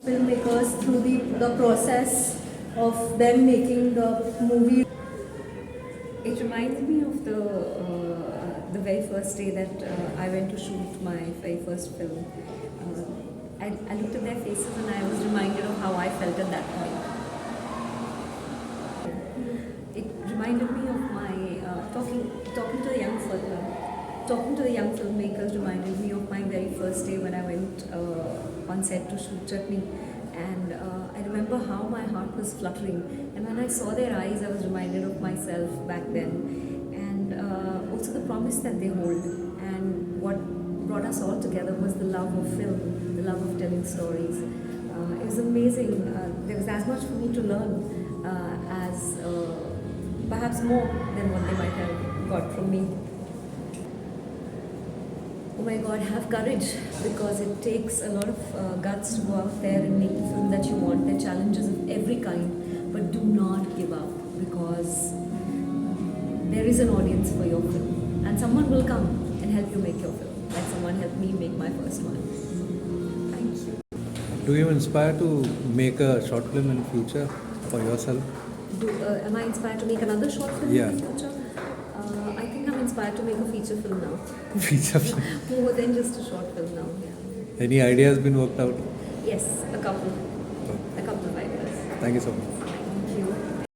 filmmakers through the process of them making the movie. It reminds me of the very first day that I went to shoot my very first film. I looked at their faces and I was reminded of how I felt at that point. It reminded me of my talking to the young filmmakers. Reminded me of my very first day when I went on set to shoot Chutney, and I remember how my heart was fluttering. And when I saw their eyes, I was reminded of myself back then, and also the promise that they hold. And what brought us all together was the love of film, the love of telling stories. It was amazing. There was as much for me to learn as perhaps more than what they might have got from me. Oh my God, have courage, because it takes a lot of guts to go out there and make the film that you want. There are challenges of every kind, but do not give up, because there is an audience for your film, and someone will come and help you make your film, like someone helped me make my first one. Thank you. Do you inspire to make a short film in future for yourself? Am I inspired to make another short film Yeah. in the future? I think I'm inspired to make a feature film now. Feature film. More than just a short film now. Yeah. Any ideas been worked out? Yes, a couple of ideas. Thank you so much.